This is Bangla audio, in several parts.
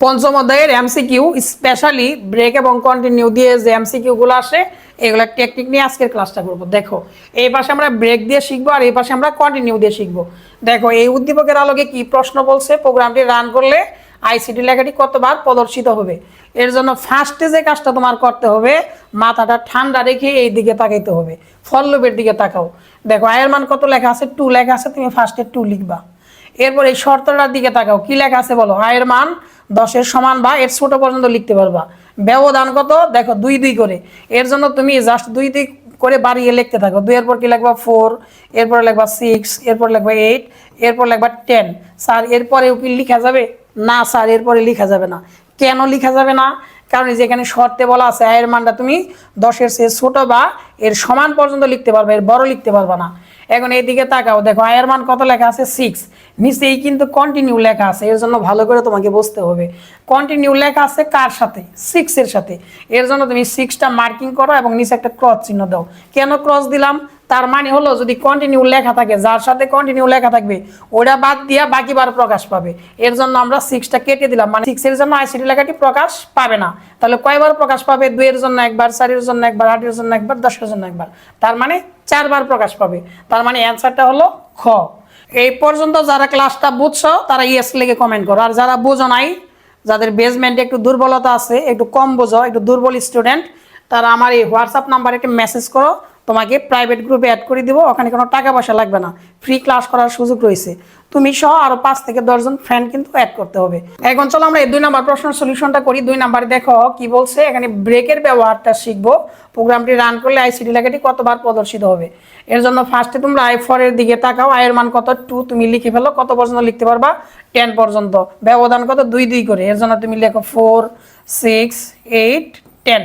পঞ্চম অধ্যায়ের এমসিকিউ স্পেশালি ব্রেক এবং কন্টিনিউ দিয়ে যে এমসিকিউ গুলো আসে এগুলো টেকনিক নিয়ে আজকের ক্লাসটা করব। দেখো এই পাশে আমরা ব্রেক দিয়ে শিখবো আর এই পাশে আমরা কন্টিনিউ দিয়ে শিখবো। দেখো এই উদ্দীপকের আলোকে কি প্রশ্ন বলছে, প্রোগ্রামটি রান করলে আইসিটি লেখাটি কতবার প্রদর্শিত হবে। এর জন্য ফার্স্টে যে কাজটা তোমার করতে হবে, মাথাটা ঠান্ডা রেখে এই দিকে তাকাইতে হবে, ফল লুপের দিকে তাকাও। দেখো আয়ের মান কত লেখা আছে, 2 লেখা আছে, তুমি ফার্স্টে 2 লিখবা। এরপর এই শর্তটার দিকে তাকাও, কি লেখা আছে বলো, আয়ের মান 10-এর সমান বা এর ছোট পর্যন্ত লিখতে পারবা। ব্যবধান কত, দেখো 2-2 করে, এর জন্য তুমি জাস্ট 2-2 করে বাড়িয়ে লিখতে থাকো। 2 এর পর কি লিখবা 4, এরপর লিখবা 6, এরপর লিখবা 8, এরপর লিখবা 10। স্যার এরপরেও কি লিখা যাবে না? স্যার এরপরে লিখা যাবে না। কেন লিখা যাবে না? কারণ যেখানে শর্তে বলা আছে আয়ের মানটা তুমি 10-এর চেয়ে ছোট বা এর সমান পর্যন্ত লিখতে পারবে, এর বড় লিখতে পারবা না। এখন এইদিকে তাকাও, দেখো আয়ের মান কত লেখা আছে 6, নিচেই কিন্তু কন্টিনিউ লেখা আছে। এর জন্য ভালো করে তোমাকে বুঝতে হবে কন্টিনিউ লেখা আছে কার সাথে, 6 এর সাথে। এর জন্য তুমি 6টা মার্কিং করো এবং নিচে একটা ক্রস চিহ্ন দাও। কেন ক্রস দিলাম? তার মানে হলো যদি কন্টিনিউ লেখা থাকে, যার সাথে কন্টিনিউ লেখা থাকবে ওটা বাদ দিয়া বাকি বার প্রকাশ পাবে। এর জন্য আমরা 6টা কেটে দিলাম, মানে 6 এর জন্য আইসিটি লেখাটি প্রকাশ পাবে না। তাহলে কয়বার প্রকাশ পাবে? 2 এর জন্য একবার, 4 এর জন্য একবার, 8 এর জন্য একবার, 10 এর জন্য একবার, তার মানে 4 বার প্রকাশ পাবে। তার মানে অ্যান্সারটা হলো খ। এই পর্যন্ত যারা ক্লাসটা বুঝছো তারা ইয়েস লিখে কমেন্ট করো, আর যারা বুঝো নাই, যাদের বেসমেন্টে একটু দুর্বলতা আছে, একটু কম বোঝো, একটু দুর্বল স্টুডেন্ট, তারা আমার এই হোয়াটসঅ্যাপ নাম্বারে একটা মেসেজ করো, তোমাকে প্রাইভেট গ্রুপে অ্যাড করে দিব। ওখানে কোনো টাকা পয়সা লাগবে না, ফ্রি ক্লাস করার সুযোগ রয়েছে। তুমি সহ আরো 5 থেকে 10 জন ফ্রেন্ড কিন্তু অ্যাড করতে হবে। এখন চলো আমরা এই 2 নম্বর প্রশ্নের সলিউশনটা করি। 2 নম্বরে দেখো কি বলছে, এখানে ব্রেকের ব্যবহারটা শিখবো। প্রোগ্রামটি রান করলে আইসিটি লেখাটি কতবার প্রদর্শিত হবে। এর জন্য ফার্স্টে তোমরা i4 এর দিকে তাকাও, আয়ের মান কত 2, তুমি লিখে ফেলো। কত পর্যন্ত লিখতে পারবা? 10 পর্যন্ত। ব্যবধান কত? 2-2 করে, এর জন্য তুমি লেখো 4, 6, 8, 10।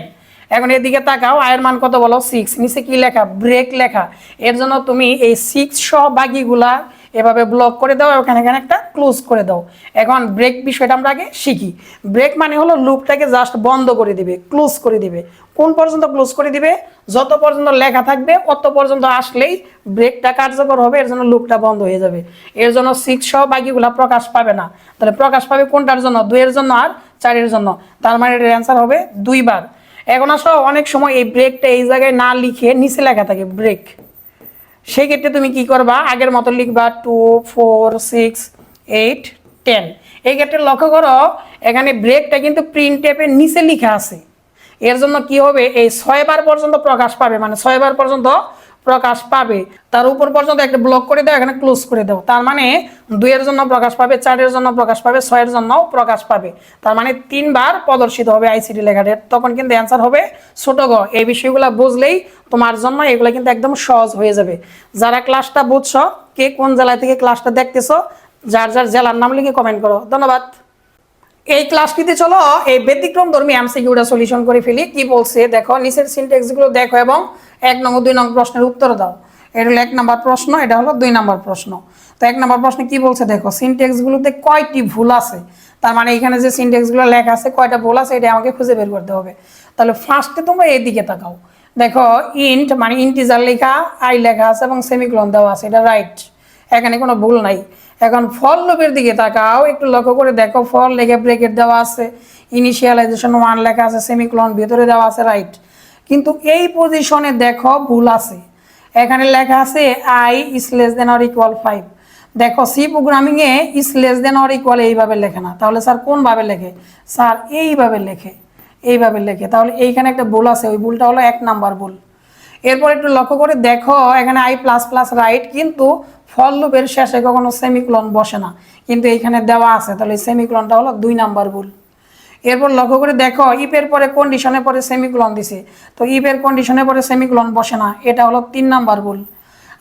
এখন এদিকে তাকাও, আয়ের মান কত বলো 6, নিচে কি লেখা? ব্রেক লেখা। এর জন্য তুমি এই 6 সহ বাকিগুলা এভাবে ব্লক করে দাও, ওখানে এখানে একটা ক্লোজ করে দাও। এখন ব্রেক বিষয়টা আমরা আগে শিখি। ব্রেক মানে হলো লুপটাকে জাস্ট বন্ধ করে দিবে, ক্লোজ করে দিবে। কোন পর্যন্ত ক্লোজ করে দিবে? যত পর্যন্ত লেখা থাকবে অত পর্যন্ত আসলেই ব্রেকটা কার্যকর হবে, এর জন্য লুপটা বন্ধ হয়ে যাবে। এর জন্য 6 সহ বাকিগুলা প্রকাশ পাবে না। তাহলে প্রকাশ পাবে কোনটার জন্য? 2 এর জন্য আর 4 এর জন্য। তার মানে এর অ্যান্সার হবে 2 বার। এখন আসো, অনেক সময় এই ব্রেকটা এই জায়গায় না লিখে নিচে লেখা থাকে ব্রেক, সেই ক্ষেত্রে তুমি কি করবা? আগের মতো লিখবা 2, 4, 6, 8, 10। এই ক্ষেত্রে লক্ষ্য করো এখানে ব্রেকটা কিন্তু প্রিন্ট টেপের নিচে লেখা আছে। এর জন্য কি হবে? এই 6 বার পর্যন্ত প্রকাশ পাবে, মানে 6 বার পর্যন্ত প্রকাশ পাবে। তার উপর পর্যন্ত একটা ব্লক করে দাও, এখানে ক্লোজ করে দাও। তার মানে 2 এর জন্য প্রকাশ পাবে, 4 এর জন্য প্রকাশ পাবে, 6 এর জন্য প্রকাশ পাবে। তার মানে 3 বার প্রদর্শিত হবে আইসিটি লেখাটা। তখন কিন্তু অ্যান্সার হবে ছোট গ। এই বিষয়গুলো বুঝলেই তোমার জন্য এগুলো কিন্তু একদম সহজ হয়ে যাবে। যারা ক্লাসটা বুঝছো, কে কোন জেলা থেকে ক্লাসটা দেখতেছো, যার যার জেলার নাম লিখে কমেন্ট করো। ধন্যবাদ। এই ক্লাসটিতে চলো এই ব্যতিক্রম ধর্মী এমসিকিউটা সলিউশন করে ফেলি। কি বলছে দেখো, নিচের সিনট্যাক্সগুলো দেখো এবং 1 নং ও 2 নং প্রশ্নের উত্তর দাও। এটা হলো 1 নম্বর প্রশ্ন, এটা হলো 2 নম্বর প্রশ্ন। তো 1 নম্বর প্রশ্নে কি বলছে দেখো, সিনট্যাক্সগুলোতে কয়টি ভুল আছে। তার মানে এখানে যে সিনট্যাক্সগুলো লেখা আছে কয়টা ভুল আছে এটা আমাকে খুঁজে বের করতে হবে। তাহলে ফার্স্টে তোমরা এইদিকে তাকাও, দেখো ইন্ট মানে ইন্টিজার লেখা, আই লেখা আছে এবং সেমিকোলন দেওয়া আছে, এটা রাইট, এখানে কোনো ভুল নাই। এখন ফর লুপের দিকে তাকাও, একটু লক্ষ্য করে দেখো, ফর লেখা ব্রেকেট দেওয়া আছে, ইনিশিয়ালাইজেশন 1 লেখা আছে, সেমিকোলন ভিতরে দেওয়া আছে, রাইট। কিন্তু এই পজিশনে দেখো ভুল আছে, এখানে লেখা আছে I is less than or equal 5। দেখো সি প্রোগ্রামিং এ is less than or equal এইভাবে লেখে না, তাহলে স্যার কোনভাবে লেখে? স্যার এইভাবে লেখে, এইভাবে লেখে। তাহলে এইখানে একটা ভুল আছে, ওই ভুলটা হলো 1 নাম্বার ভুল। এরপর একটু লক্ষ্য করে দেখো, এখানে আই প্লাস প্লাস রাইট, কিন্তু ফর লুপের শেষে কখনো সেমিকোলন বসে না, কিন্তু এইখানে দেওয়া আছে, তাহলে সেমিকোলনটা হলো 2 নাম্বার ভুল। এরপর লক্ষ্য করে দেখো, ইফের পরে কন্ডিশনে পরে সেমিকোলন দিছে, তো ইফের কন্ডিশনে পরে সেমিকোলন বসে না, এটা হলো 3 নাম্বার ভুল।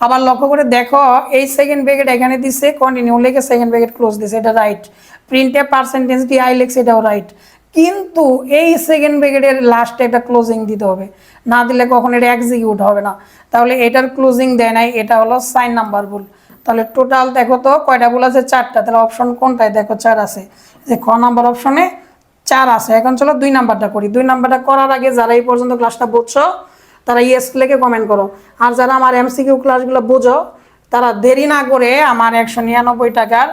আবার লক্ষ্য করে দেখো, এই সেকেন্ড ব্র্যাকেট এখানে দিছে, কন্টিনিউ লিখে সেকেন্ড ব্র্যাকেট ক্লোজ দিছে, এটা রাইট। প্রিন্টে পার্সেন্টেজ ডি আই লিখছে, এটাও রাইট। কিন্তু এই সেকেন্ড ব্র্যাকেটের লাস্টে একটা ক্লোজিং দিতে হবে, না দিলে কখন এটা এক্সিকিউট হবে না। তাহলে এটার ক্লোজিং দেয় নাই, এটা হলো 4 নাম্বার ভুল। তাহলে টোটাল দেখো তো কয়টা ভুল আছে? 4টা। তাহলে অপশন কোনটায়? দেখো 4 আছে, যে খ নাম্বার অপশনে 4 আছে। এখন চলো 2 নাম্বারটা করি। 2 নাম্বারটা করার আগে যারা এই পর্যন্ত ক্লাসটা বুঝছো তারা ইয়েস লিখে কমেন্ট করো। আর যারা আমার এমসিকিউ ক্লাসগুলো বুঝো তারা দেরি না করে আমার 199 টাকার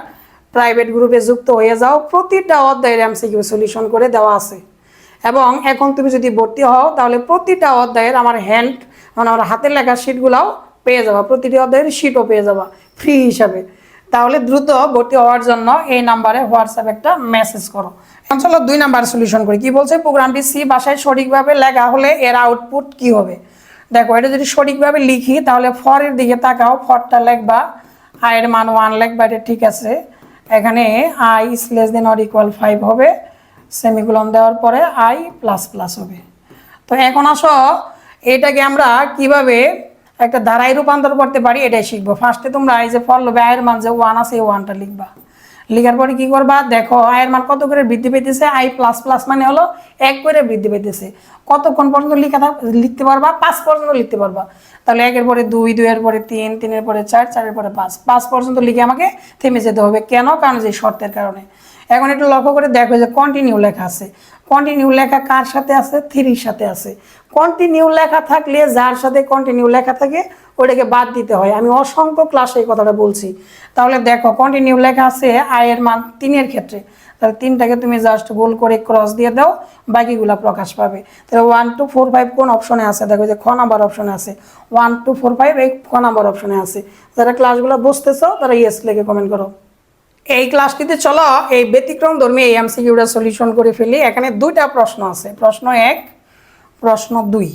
প্রাইভেট গ্রুপে যুক্ত হয়ে যাও। প্রতিটা অধ্যায়ের এমসিকিউ সলিউশন করে দেওয়া আছে। এবং এখন তুমি যদি ভর্তি হও তাহলে প্রতিটা অধ্যায়ের আমার হ্যান্ড মানে আমার হাতের লেখা শিটগুলোও পেয়ে যাবা, প্রতিটি অধ্যায়ের শিটও পেয়ে যাবা ফ্রি হিসাবে। তাহলে দ্রুত ভর্তি হওয়ার জন্য এই নাম্বারে হোয়াটসঅ্যাপ একটা মেসেজ করো। এখন চলো 2 নাম্বার সলিউশন করি। কি বলছে, প্রোগ্রামটি সি ভাষায় সঠিকভাবে লেখা হলে এর আউটপুট কি হবে। দেখো এটা যদি সঠিকভাবে লিখি তাহলে ফরের দিকে তাকাও, ফরটা লিখবা আয়ের মান 1 লিখবা, এটা ঠিক আছে। এখানে I is less than or equal 5 হবে, সেমিকোলন দেওয়ার পরে আই প্লাস প্লাস হবে। তো এখন আসো এটাকে আমরা কিভাবে একটা ধারায় রূপান্তর করতে পারি এটাই শিখবো। ফার্স্টে তোমরা এই যে ফল লবে আয়ের মান যে 1 আছে এই 1টা লিখবা। লিখার পরে কি করবা, দেখো আয়ের মান কত করে বৃদ্ধি পেতেছে, আই প্লাস প্লাস মানে হলো 1 করে বৃদ্ধি পেতেছে। কতক্ষণ পর্যন্ত লিখতে পারবা, 5 পর্যন্ত লিখতে পারবা। তাহলে 1 এর পরে 2, 2 এর পরে 3, 3 এর পরে 4, 4 এর পরে 5, 5 পর্যন্ত লিখে আমাকে থেমে যেতে হবে। কেন? কারণ যে শর্তের কারণে। এখন একটু লক্ষ্য করে দেখো যে কন্টিনিউ লেখা আছে। কন্টিনিউ লেখা কার সাথে আছে? 3 সাথে আছে। কন্টিনিউ লেখা থাকলে যার সাথে কন্টিনিউ লেখা থাকে ওটাকে বাদ দিতে হয়। আমি অসংখ্য ক্লাসে এই কথাটা বলছি। তাহলে দেখো কন্টিনিউ লেখা আছে আয়ের মান 3 এর ক্ষেত্রে, তাহলে 3টাকে তুমি জাস্ট গোল করে ক্রস দিয়ে দাও, বাকিগুলা প্রকাশ পাবে। তাহলে 1 2 4 5 কোন অপশনে আছে? দেখো যে খ নাম্বার অপশনে আছে। 1 2 4 5 এই খ নাম্বার অপশনে আছে। যারা ক্লাসগুলো বুঝতেছো তারা ইয়েস লিখে কমেন্ট করো। এই ক্লাসটিতে চলো এই ব্যতিক্রম ধর্মী এই এমসিকিউটা সলিউশন করে ফেলি। এখানে 2টা প্রশ্ন আছে, প্রশ্ন 1, প্রশ্ন 2।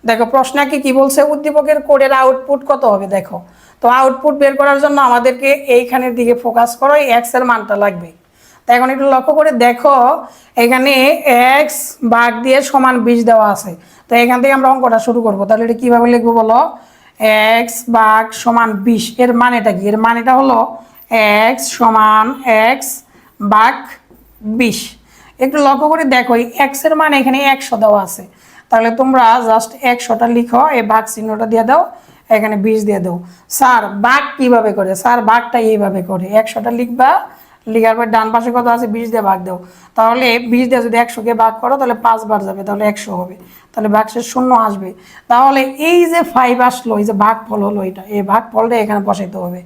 দেখো প্রশ্ন কি বলছে, উদ্দীপকের কোডের আউটপুট কত হবে। দেখো তো আউটপুট বের করার জন্য আমাদেরকে এইখানের দিকে ফোকাস করো, এই এক্স এর মানটা লাগবে। তো এখন একটু লক্ষ্য করে দেখো এখানে এক্স ভাগ দিয়ে সমান 20 দেওয়া আছে। তো এখান থেকে আমরা অঙ্কটা শুরু করবো। তাহলে এটা কীভাবে লিখবো বলো, এক্স ভাগ সমান 20, এর মানেটা কি? এর মানেটা হলো এক্স সমান এক্স ভাগ 20। একটু লক্ষ্য করে দেখো এই এক্সের মান এখানে 100 দেওয়া আছে। তাহলে তোমরা জাস্ট 100টা লিখো, এই ভাগ চিহ্নটা দিয়ে দাও, এখানে 20 দিয়ে দাও। স্যার ভাগ কিভাবে করে? স্যার ভাগটা এইভাবে করে, 100টা লিখবা, লিখার পর ডান পাশে কত আছে 20 দিয়ে ভাগ দাও। তাহলে 20 দিয়ে যদি 100কে ভাগ করো তাহলে 5 বার যাবে, তাহলে 100 হবে। তাহলে ভাগশেষ 0 আসবে। তাহলে এই যে 5 আসলো, এই যে ভাগফল হলো এটা, এই ভাগফলটা এখানে বসাইতে হবে।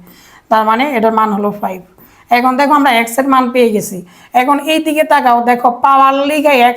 তার মানে এটার মান হলো 5। এখন দেখো আমরা এক্স এর মান পেয়ে গেছি। এখন এই দিকে তাকাও, দেখো পাওয়ার লিখে x,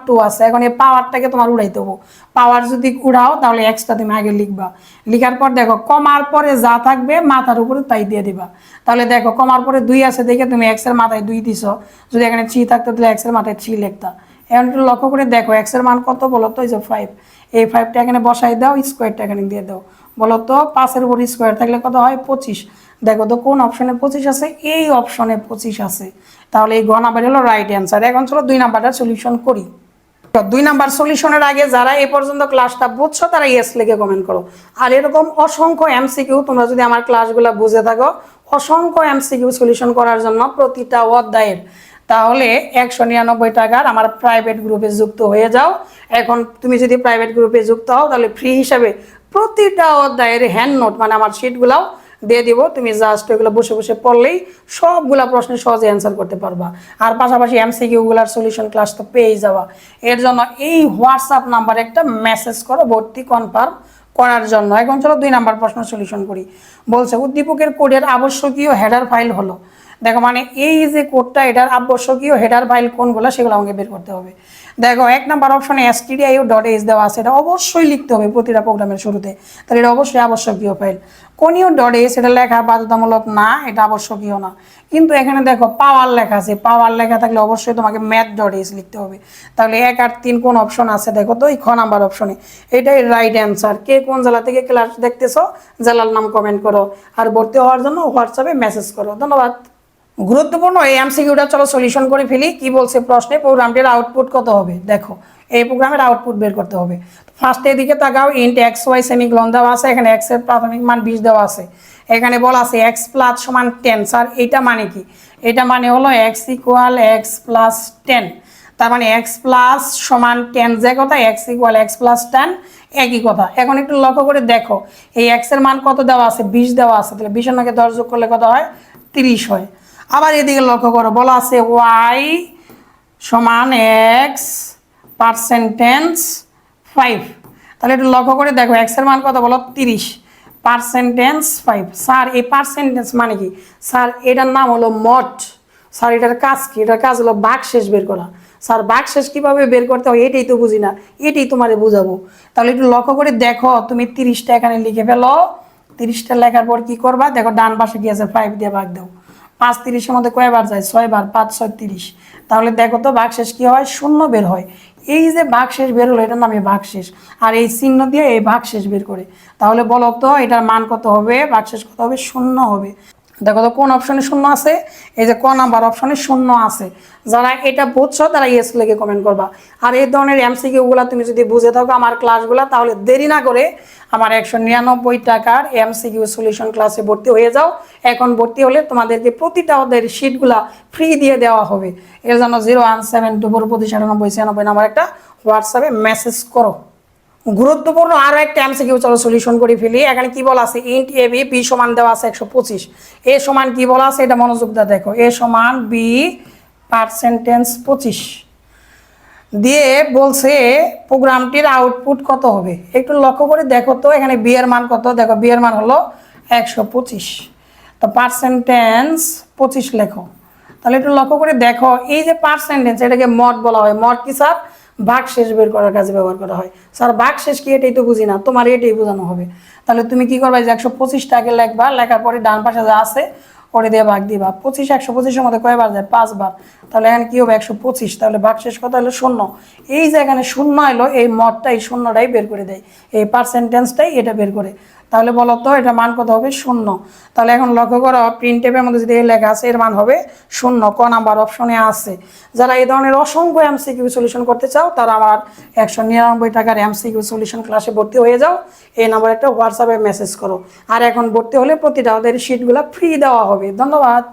2 আছে। এখন এই পাওয়ারটাকে তোমার উড়াইতে হবে। পাওয়ার যদি উড়াও তাহলে এক্সটা তুমি আগে লিখবা। লিখার পর দেখো কমার পরে যা থাকবে মাথার উপরে তাই দিয়ে দিবা। তাহলে দেখো কমার পরে 2 আছে দেখে তুমি এক্স এর মাথায় 2 দিছো। যদি এখানে 3 থাকতো তাহলে এক্স এর মাথায় 3 লিখতা। এখন একটু লক্ষ্য করে দেখো এক্স এর মান কত বলো তো, এই যে 5। এই 5টা এখানে বসাই দাও, স্কোয়ারটা এখানে দিয়ে দাও। বলো তো 5 এর উপর স্কোয়ার থাকলে কত হয়? 25। দেখো তো কোন অপশনে 25 আছে? এই অপশনে 25 আছে। তাহলে এই গ নাম্বার হলো রাইট অ্যান্সার। এখন চলো 2 নাম্বারটা সলিউশন করি। 2 নাম্বার সলিউশনের আগে যারা এই পর্যন্ত ক্লাসটা বুঝছো তারা ইয়েস লিখে কমেন্ট করো। আর এরকম অসংখ্য এমসিকিউ তোমরা যদি আমার ক্লাসগুলো বুঝে থাকো, অসংখ্য এমসিকিউ সলিউশন করার জন্য প্রতিটা অধ্যায়ের, তাহলে 199 টাকার আমার প্রাইভেট গ্রুপে যুক্ত হয়ে যাও। এখন তুমি যদি প্রাইভেট গ্রুপে যুক্ত হও তাহলে ফ্রি হিসাবে প্রতিটা অধ্যায়ের হ্যান্ড নোট মানে আমার শিটগুলাও দিয়ে দিব। তুমি জাস্ট এগুলো বসে বসে পড়লেই সবগুলা প্রশ্নের সহজে অ্যান্সার করতে পারবা। আর পাশাপাশি এমসিকিউগুলার সলিউশন ক্লাস তো পেয়েই যাওয়া। এর জন্য এই হোয়াটসঅ্যাপ নাম্বারে একটা মেসেজ করো ভর্তি কনফার্ম করার জন্য। এখন চলো 2 নাম্বার প্রশ্ন সলিউশন করি। বলছে উদ্দীপকের কোডের আবশ্যকীয় হেডার ফাইল হলো। দেখো মানে এই যে কোডটা, এটার আবশ্যকীয় হেডার ফাইল কোনগুলো সেগুলো আমাকে বের করতে হবে। দেখো 1 নাম্বার অপশনে stdio.h দেওয়া আছে, এটা অবশ্যই লিখতে হবে প্রতিটা প্রোগ্রামের শুরুতে। তাহলে এটা অবশ্যই আবশ্যকীয় ফাইল। কোনিও.h এটা লেখা বাধ্যতামূলক না, এটা আবশ্যকীয় না। কিন্তু এখানে দেখো পাওয়ার লেখা আছে, পাওয়ার লেখা থাকলে অবশ্যই তোমাকে math.h লিখতে হবে। তাহলে 1 আর 3 কোন অপশন আছে? দেখো তো এই খ নাম্বার অপশনে, এটাই রাইট অ্যান্সার। কে কোন জেলা থেকে ক্লাস দেখতেছো জেলার নাম কমেন্ট করো, আর ভর্তি হওয়ার জন্য হোয়াটসঅ্যাপে মেসেজ করো। ধন্যবাদ। গুরুত্বপূর্ণ এই এমসিকিউটা চলো সলিউশন করে ফেলি। কি বলছে প্রশ্নে, প্রোগ্রামটির আউটপুট কত হবে। দেখো এই প্রোগ্রামের আউটপুট বের করতে হবে। ফার্স্টে এদিকে তাকাও, ইন্ট এক্স ওয়াই সেমিকোলন দেওয়া আছে, এখানে এক্স এর প্রাথমিক মান 20 দেওয়া আছে। এখানে বলা আছে এক্স প্লাস সমান 10। স্যার এটা মানে কি? এটা মানে হলো এক্স ইকুয়াল এক্স প্লাস 10। তার মানে এক্স প্লাস সমান 10 যে কথা, এক্স ইকুয়াল এক্স প্লাস 10 একই কথা। এখন একটু লক্ষ্য করে দেখো এই এক্স এর মান কত দেওয়া আছে? 20 দেওয়া আছে। তাহলে 20 এর নাকি 10 যোগ করলে কত হয়? 30 হয়। আবার এদিকে লক্ষ্য করো, বলা আছে ওয়াই সমান এক্স পার্সেন্টেজ 5। তাহলে একটু লক্ষ্য করে দেখো এক্স এর মান কত বলো? 30। পার্সেন্টেন্স 5। স্যার এই পার্সেন্টেন্স মানে কি? স্যার এটার নাম হলো মড। স্যার এটার কাজ কি? এটার কাজ হলো ভাগশেষ বের করা। স্যার ভাগশেষ কীভাবে বের করতে হয় এটাই তো বুঝি না, এটাই তোমারে বুঝাবো। তাহলে একটু লক্ষ্য করে দেখো, তুমি 30টা এখানে লিখে ফেলো। 30টা লেখার পর কি করবা? দেখো ডান পাশে কি আছে, 5 দিয়ে ভাগ দাও। 5 30-এর মধ্যে কয়বার যায়? 6 বার। 5 6 30। তাহলে দেখো তো ভাগশেষ কি হয়? শূন্য বের হয়। এই যে ভাগশেষ বের হলো এটার নামে ভাগশেষ, আর এই চিহ্ন দিয়ে এই ভাগশেষ বের করে। তাহলে বলো তো এটার মান কত হবে? ভাগশেষ কত হবে? শূন্য হবে। দেখো তো কোন অপশনে শূন্য আছে? এই যে ক নাম্বার অপশনে শূন্য আছে। যারা এটা বুঝছো তারা ইয়েস লিখে কমেন্ট করবা। আর এই ধরনের এমসিকিউগুলো তুমি যদি বুঝে থাকো আমার ক্লাসগুলো, তাহলে দেরি না করে আমার 199 টাকার এমসিকিউ সলিউশন ক্লাসে ভর্তি হয়ে যাও। এখন ভর্তি হলে তোমাদেরকে প্রতিটা ওদের শিটগুলা ফ্রি দিয়ে দেওয়া হবে। এর জন্য 017249596 নাম্বার একটা হোয়াটসঅ্যাপে মেসেজ করো। গুরুত্বপূর্ণ আরও একটা এমসিকিউ চলো সলিউশন করে ফেলি। এখানে কি বলা আছে? ইন্ট এ বি, বি সমান দেওয়া আছে 125। এ সমান কি বলা আছে এটা মনোযোগ দিয়ে দেখো। এ সমান বি পার্সেন্টেন্স 25 দিয়ে বলছে প্রোগ্রামটির আউটপুট কত হবে। একটু লক্ষ্য করে দেখো তো এখানে বি এর মান কত। দেখো বি এর মান হলো 125, তো পার্সেন্টেন্স 25 লেখো। তাহলে একটু লক্ষ্য করে দেখো, এই যে পার্সেন্টেন্স এটাকে মড বলা হয়। মড কি স্যার? ভাগশেষ বের করার কাজে ব্যবহার করা হয়। স্যার ভাগশেষ কি? এটাই তো বুঝি না, তোমার এটাই বোঝানো হবে। তাহলে তুমি কি করবা? যে 125টাকে লেখবা, লেখার পরে ডান পাশে যা আছে ওরে দিয়ে ভাগ দিবা। 25 125-এর মধ্যে কয়বার যায়? 5 বার। তাহলে এখানে কি হবে? 125। তাহলে ভাগশেষ কত হলো? শূন্য। এই যে এখানে শূন্য এলো, এই মডটাই শূন্যটাই বের করে দেয়, এই পার্সেন্টেন্সটাই এটা বের করে। তাহলে বলো তো এটা মান কত হবে? শূন্য। তাহলে এখন লক্ষ্য করো প্রিন্ট টেপের মধ্যে যদি লেখা আছে এর মান হবে শূন্য। ক নাম্বার অপশনে আছে। যারা এই ধরনের অসংখ্য এমসিকিউ সলিউশন করতে চাও তারা আমার 199 টাকার এমসিকিউ সলিউশন ক্লাসে ভর্তি হয়ে যাও। এই নাম্বার একটা হোয়াটসঅ্যাপে মেসেজ করো। আর এখন ভর্তি হলে প্রতিটা ওদের শিটগুলো ফ্রি দেওয়া হবে। ধন্যবাদ।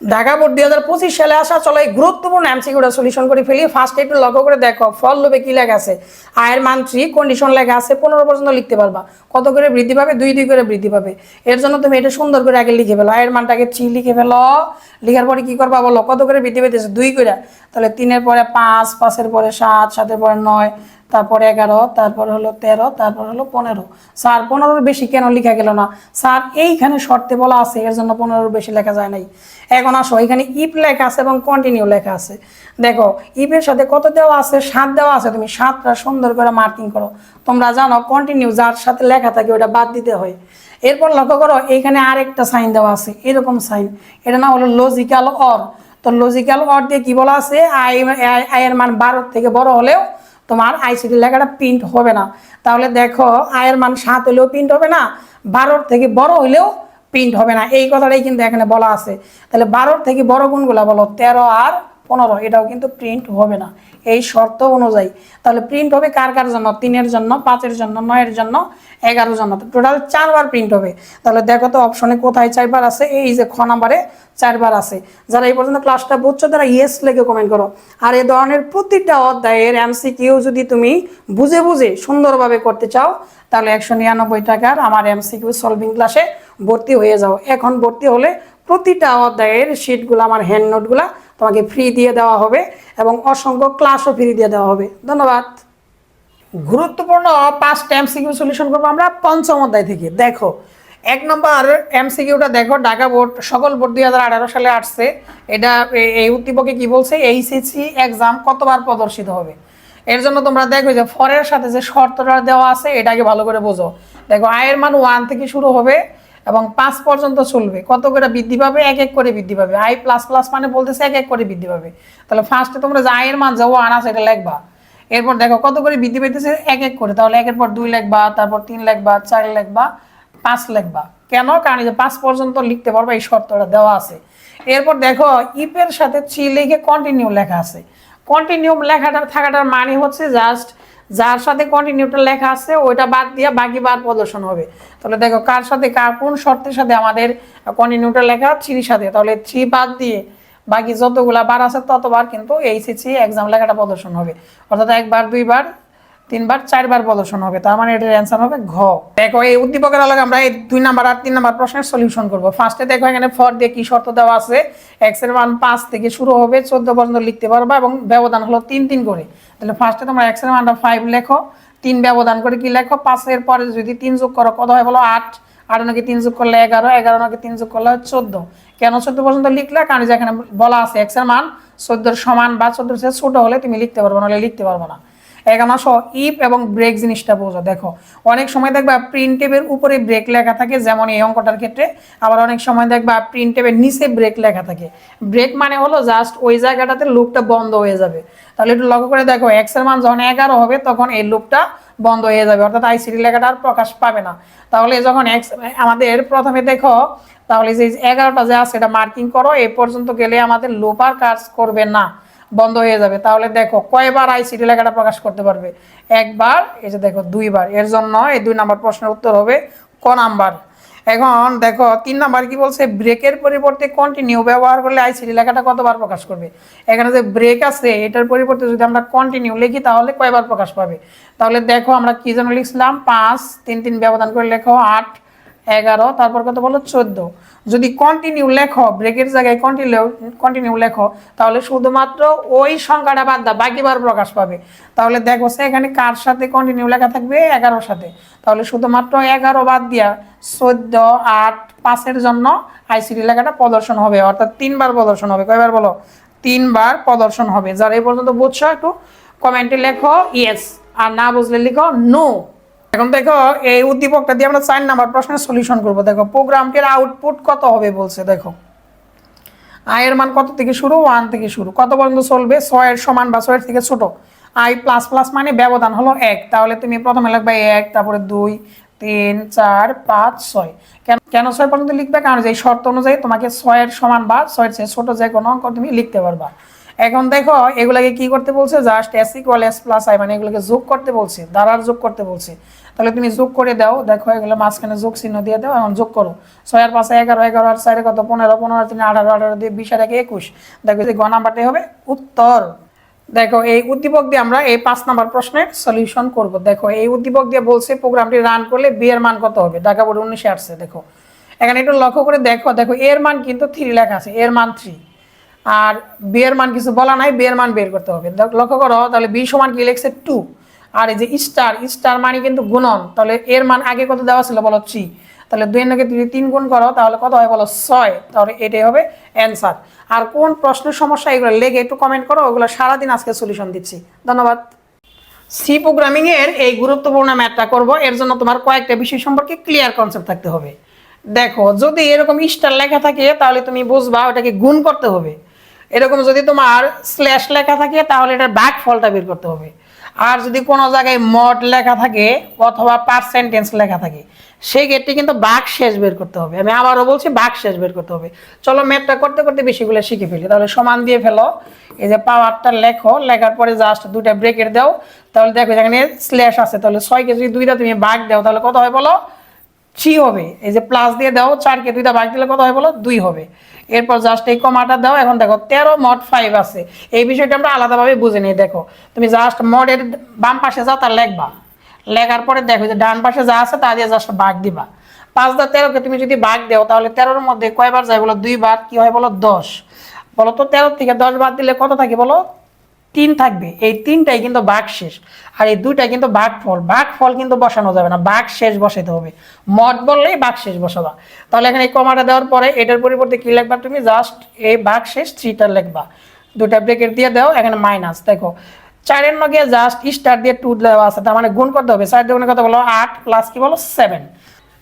ঢাকা বোর্ড 2025 সালে আসা চলো এই গুরুত্বপূর্ণ এমসিকিউটা সলিউশন করে ফেলি। ফার্স্টে একটু লক্ষ্য করে দেখো, ফল লোভে কি লেখা আছে? আয়ের মান 3, কন্ডিশন লেখা আছে 15 পর্যন্ত লিখতে পারবা। কত করে বৃদ্ধি পাবে? 2 2 করে বৃদ্ধি পাবে। এর জন্য তুমি এটা সুন্দর করে আগে লিখে ফেলো। আয়ের মানটাকে 3 লিখে ফেলো। লিখার পরে কি করবা বলো? কত করে বৃদ্ধি পেতেছে? 2 করে। তাহলে 3-এর পরে 5, 5-এর পরে 7, 7-এর পরে 9, তারপরে 11, তারপর হলো 13, তারপর হলো 15। স্যার 15-এর বেশি কেন লেখা গেল না? স্যার এইখানে শর্তে বলা আছে এর জন্য 15-এর বেশি লেখা যায় নাই। এখন আসো, এখানে ইফ লেখা আছে এবং কন্টিনিউ লেখা আছে। দেখো ইফের সাথে কত দেওয়া আছে? 7 দেওয়া আছে। তুমি 7টা সুন্দর করে মার্কিং করো। তোমরা জানো কন্টিনিউ যার সাথে লেখা থাকে ওটা বাদ দিতে হয়। এরপর লক্ষ্য করো এইখানে আরেকটা সাইন দেওয়া আছে, এরকম সাইন। এটা না হলো লজিক্যাল অর। তো লজিক্যাল অর দিয়ে কি বলা আছে? আয়ের মান 12 থেকে বড় হলেও তোমার আইসিটি লেখাটা প্রিন্ট হবে না। তাহলে দেখো আয়ের মান 7 হলেও প্রিন্ট হবে না, 12 থেকে বড় হলেও প্রিন্ট হবে না। এই কথাটাই কিন্তু এখানে বলা আছে। তাহলে 12 থেকে বড় গুণগুলা বলো 13 আর 15, এটাও কিন্তু প্রিন্ট হবে না এই শর্ত অনুযায়ী। তাহলে প্রিন্ট হবে কার কার জন্য? 3-এর জন্য, 5-এর জন্য, 9-এর জন্য, 11-এর জন্য। টোটাল 4 বার প্রিন্ট হবে। তাহলে দেখো তো অপশনে কোথায় 4 বার আছে? এই যে খ নাম্বারে 4 বার আছে। যারা এই পর্যন্ত ক্লাসটা বুঝছো তারা ইয়েস লিখে কমেন্ট করো। আর এই ধরনের প্রতিটা অধ্যায়ের এমসিকিউ যদি তুমি বুঝে বুঝে সুন্দরভাবে করতে চাও তাহলে 199 টাকার আমার এমসিকিউ সলভিং ক্লাসে ভর্তি হয়ে যাও। এখন ভর্তি হলে প্রতিটা অধ্যায়ের শিটগুলো, আমার হ্যান্ড নোটগুলা তোমাকে ফ্রি দিয়ে দেওয়া হবে এবং অসংখ্য ক্লাসও ফ্রি দিয়ে দেওয়া হবে। ধন্যবাদ। গুরুত্বপূর্ণ 5টা এমসিকিউ সলিউশন করবো আমরা 5ম অধ্যায় থেকে। দেখো 1 নম্বর এমসিকিউটা দেখো, ঢাকা বোর্ড সকল বোর্ড 2018 সালে আসছে। এটা এই উদ্দীপকে কি বলছে? এইচএসসি এক্সাম কতবার প্রদর্শিত হবে। এর জন্য তোমরা দেখো যে ফরের সাথে যে শর্তটা দেওয়া আছে এটাকে ভালো করে বোঝো। দেখো আয়ের মান 1 থেকে শুরু হবে এবং 5 পর্যন্ত চলবে। কত করে বৃদ্ধি পাবে? 1 1 করে বৃদ্ধি পাবে। আই প্লাস প্লাস মানে বলতেছে 1 1 করে বৃদ্ধি পাবে। তাহলে ফার্স্টে তোমরা যে আয়ের মান যে 1 আছে এটা লিখবা। এরপর দেখো কত করে বৃদ্ধি পেতেছে? 1 1 করে। তাহলে 1-এর পর 2 লিখবা, তারপর 3 লিখবা, 4 লিখবা, 5 লিখবা। কেন? কারণ এই যে 5 পর্যন্ত লিখতে পারবা এই শর্তটা দেওয়া আছে। এরপর দেখো ইফের সাথে 3 লিখে কন্টিনিউ লেখা আছে। কন্টিনিউ লেখাটা থাকাটার মানে হচ্ছে জাস্ট যার সাথে কন্টিনিউটা লেখা আছে ওইটা বাদ দিয়ে বাকি বার প্রদর্শন হবে। তাহলে দেখো কার সাথে কোন শর্তের সাথে আমাদের কন্টিনিউটা লেখা? 3-র সাথে। তাহলে 3 বাদ দিয়ে বাকি যতগুলা বার আছে ততবার কিন্তু এইচএসসি এক্সাম লেখাটা প্রদর্শন হবে। অর্থাৎ 1 বার, 2 বার, 3 বার, 4 বার প্রদর্শন হবে। তার মানে এটার অ্যান্সার হবে ঘ। দেখো এই উদ্দীপকের আলোকে আমরা এই 2 নাম্বার আর 3 নাম্বার প্রশ্নের সলিউশন করব। ফার্স্টে দেখো এখানে ফর দিয়ে কি শর্ত দেওয়া আছে? এক্স এর মান 5 থেকে শুরু হবে, 14 পর্যন্ত লিখতে পারবা এবং ব্যবধান হলো 3 3 করে। তাহলে ফার্স্টে তোমরা এক্স এর মানটা 5 লেখো, 3 ব্যবধান করে কি লেখো? 5-এর পরে যদি 3 যোগ করো কত হয় বলো? 8। 8 নাকি 3 যোগ করলে 11, 11 নাকি 3 যোগ করলে 14। কেন 14 পর্যন্ত লিখলে? কারণ যেখানে বলা আছে x এর মান 14 সমান বা 14 চেয়ে ছোট হলে তুমি লিখতে পারবে, নাহলে লিখতে পারবে না। এখন আসো ইফ এবং ব্রেক জিনিসটা বোঝো। দেখো অনেক সময় দেখবা প্রিন্ট টেপের উপরে ব্রেক লেখা থাকে, যেমন এই অঙ্কটার ক্ষেত্রে। আবার অনেক সময় দেখবা প্রিন্ট টেপের নিচে ব্রেক লেখা থাকে। ব্রেক মানে হলো জাস্ট ওই জায়গাটাতে লুপটা বন্ধ হয়ে যাবে। তাহলে একটু লক্ষ্য করে দেখো, এক্স এর মান যখন 11 হবে তখন এই লুপটা বন্ধ হয়ে যাবে, অর্থাৎ আইসিডি লেখাটা আর প্রকাশ পাবে না। তাহলে যখন এক্স আমাদের প্রথমে দেখো, তাহলে যে 11টা যে আছে এটা মার্কিং করো, এই পর্যন্ত গেলে আমাদের লুপ আর কাজ করবে না, বন্ধ হয়ে যাবে। তাহলে দেখো কয়বার আইসিডি লেখাটা প্রকাশ করতে পারবে? একবার। এই যে দেখো 2বার। এর জন্য এই 2 নাম্বার প্রশ্নের উত্তর হবে ক নাম্বার। এখন দেখো 3 নাম্বার কি বলছে, ব্রেকের পরিবর্তে কন্টিনিউ ব্যবহার করলে আইসিডি লেখাটা কতবার প্রকাশ করবে? এখানে যে ব্রেক আছে এটার পরিবর্তে যদি আমরা কন্টিনিউ লিখি তাহলে কয়বার প্রকাশ পাবে? তাহলে দেখো আমরা কি জন্য লিখছিলাম, 5, 3 3 ব্যবধান করে লেখো 8, 11, তারপর কত বলো 14। যদি কন্টিনিউ লেখো, ব্রেকের জায়গায় কন্টিনিউ লেখো, তাহলে শুধুমাত্র ওই সংখ্যাটা বাদ দাও, বাকিবার প্রকাশ পাবে। তাহলে দেখো এখানে কার সাথে কন্টিনিউ লেখা থাকবে? 11 সাথে। তাহলে শুধুমাত্র 11 বাদ দিয়া 14, 8, 5-এর জন্য আইসিডি লেখাটা প্রদর্শন হবে, অর্থাৎ 3বার প্রদর্শন হবে। কয়বার বলো? 3বার প্রদর্শন হবে। যারা এই পর্যন্ত বুঝছো একটু কমেন্টে লেখো ইয়েস, আর না বুঝলে লিখো নো। এখন দেখো এই উদ্দীপকটা দিয়ে আমরা 4 নাম্বার প্রশ্নের সলিউশন করব। দেখো প্রোগ্রামটির আউটপুট কত হবে বলছে। দেখো আই এর মান কত থেকে শুরু? 1 থেকে শুরু। কত পর্যন্ত চলবে? 6 এর সমান বা 6 এর থেকে ছোট। আই প্লাস প্লাস মানে ব্যবধান হলো 1। তাহলে তুমি প্রথমে লিখবে 1, তারপরে 2, 3, 4, 5, 6। কেন 6 পর্যন্ত লিখবে? কারণ যে শর্ত অনুযায়ী তোমাকে 6 এর সমান বা 6 এর চেয়ে ছোট যে কোনো অঙ্ক তুমি লিখতে পারবা। এখন দেখো এগুলাকে কি করতে বলছে, জাস্ট s = s + i, মানে এগুলোকে যোগ করতে বলছে, দ্বারার যোগ করতে বলছে। তাহলে তুমি যোগ করে দাও। দেখো এগুলো মাঝখানে যোগ চিহ্ন দিয়ে দাও। এখন যোগ করো। 6 আর 5 11, 11 আর 4 কত? 15, 15 আর 3 18, 18 দিয়ে 20 আর 1 21। দেখো যে গ নাম্বারটাই হবে উত্তর। দেখো এই উদ্দীপক দিয়ে আমরা এই 5 নাম্বার প্রশ্নের সলিউশন করব। দেখো এই উদ্দীপক দিয়ে বলছে প্রোগ্রামটি রান করলে বি এর মান কত হবে? ঢাকা বোর্ড 19 আসছে। দেখো এখানে একটু লক্ষ্য করে দেখো, দেখো এর মান কিন্তু 3 লেখা আছে, এর মান 3। আর বি এর মান কিছু বলা নাই, বি এর মান বের করতে হবে। লক্ষ্য করো, তাহলে বি সমান কি লিখছে? 2। আর এই যে স্টার মানে কিন্তু গুণন, তাহলে এর মান আগে কত দেওয়া ছিল বলো? 3। তাহলে 2 এর নাকি 3 গুণ করো, তাহলে কত হয় বলো? 6। তাহলে এটাই হবে অ্যান্সার। আর কোন প্রশ্নের সমস্যা এগুলো লেগে একটু কমেন্ট করো, ওগুলো সারাদিন আজকে সলিউশন দিচ্ছি। ধন্যবাদ। সি প্রোগ্রামিং এর এই গুরুত্বপূর্ণ ম্যাথটা করব, এর জন্য তোমার কয়েকটা বিষয় সম্পর্কে ক্লিয়ার কনসেপ্ট থাকতে হবে। দেখো যদি এরকম স্টার লেখা থাকে তাহলে তুমি বুঝবা ওটাকে গুণ করতে হবে। এরকম যদি তোমার স্ল্যাশ লেখা থাকে তাহলে এটার ভাগফলটা বের করতে হবে। আর যদি কোনো জায়গায় মড লেখা থাকে অথবা পার্সেন্টেজ লেখা থাকে, সেই ক্ষেত্রে কিন্তু ভাগশেষ বের করতে হবে। আমি আবারও বলছি, ভাগশেষ বের করতে হবে। চলো ম্যাথটা করতে করতে বেশিগুলো শিখে ফেলি। তাহলে সমান দিয়ে ফেলো। এই যে পাওয়ারটা লেখো, লেখার পরে জাস্ট 2টা ব্রেকেট দাও। তাহলে দেখো যেখানে স্ল্যাশ আছে, তাহলে 6কে যদি 2টা তুমি ভাগ দাও তাহলে কত হয় বলো? 3 হবে। এই যে প্লাস দিয়ে দাও, 4কে 2টা ভাগ দিলে কত হয় বলো? 2 হবে। এরপর জাস্ট এই কমাটা দাও। এখন দেখো 13 mod 5 আছে, এই বিষয়টা আমরা আলাদাভাবে বুঝে নিই। দেখো তুমি জাস্ট মডের বাম পাশে যাও, তার লেখবা। লেখার পরে দেখো যে ডান পাশে যা আছে তা দিয়ে জাস্ট ভাগ দিবা। 5 দা 13কে তুমি যদি ভাগ দাও তাহলে 13-এর মধ্যে কয়বার যায় বলো? 2 বার। কি হয় বলো? 10। বলো তো 13 থেকে 10 বাদ দিলে কত থাকে বলো? 3 থাকবে। এই 3টাই কিন্তু ভাগশেষ, আর এই 2টা কিন্তু ভাগফল। ভাগফল কিন্তু বসানো যাবে না, ভাগশেষ বসাতে হবে। মড বললেই ভাগশেষ বসাবা। তাহলে এখানে এই কমাটা দেওয়ার পরে এটার পরিবর্তে কি লিখবা? তুমি জাস্ট এই ভাগশেষ 3টা লিখবা। 2টা ব্রেকেট দিয়ে দাও, এখানে মাইনাস। দেখো 4-এর লগে জাস্ট স্টার দিয়ে 2 দেওয়া আছে, তার মানে গুণ করতে হবে। 4 দিয়ে গুণ কত বলো? 8 প্লাস কি বলো? 7।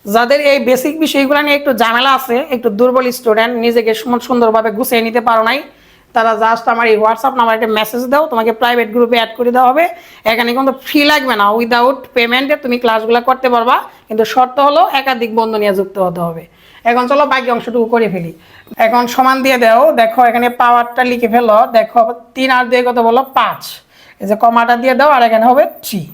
যাদের এই বেসিক বিষয়গুলো নিয়ে একটু ঝামেলা আছে, একটু দুর্বল স্টুডেন্ট, নিজেকে সুন্দরভাবে গুছিয়ে নিতে পারো নাই, তারা জাস্ট আমার এই হোয়াটসঅ্যাপ নাম্বার একটা মেসেজ দাও, তোমাকে প্রাইভেট গ্রুপে অ্যাড করে দেওয়া হবে। এখানে কিন্তু ফ্রি লাগবে না, উইদাউট পেমেন্টে তুমি ক্লাসগুলো করতে পারবা, কিন্তু শর্ত হলো একাধিক বন্ধু নিয়ে যুক্ত হতে হবে। এখন চলো বাকি অংশটুকু করে ফেলি। এখন সমান দিয়ে দাও। দেখো এখানে পাওয়ারটা লিখে ফেলো। দেখো 3 আর 2 কত বলো? 5। এই যে কমাটা দিয়ে দাও, আর এখানে হবে 3।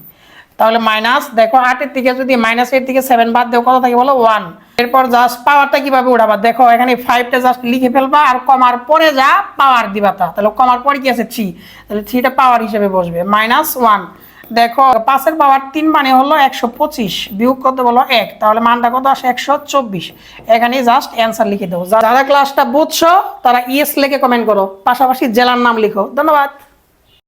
তাহলে মাইনাস। দেখো 8-এর থেকে যদি -8 থেকে 7 বাদ দেও কত থাকে বলো? 1। এরপর জাস্ট পাওয়ারটা কিভাবে উঠাবা? দেখো এখানে 5টা জাস্ট লিখে ফেলবা, আর কমার পরে যা পাওয়ার দিবা তা। তাহলে কমার পরে কি আছে? 3। তাহলে 3টা পাওয়ার হিসেবে বসবে, -1। দেখো 5-এর পাওয়ার 3 মানে হলো 125, বিয়োগ কত বলো? 1। তাহলে মানটা কত আসে? 124। এখানে জাস্ট অ্যান্সার লিখে দেবো। যারা ক্লাসটা বুঝছো তারা ইয়েস লিখে কমেন্ট করো, পাশাপাশি জেলার নাম লিখো। ধন্যবাদ।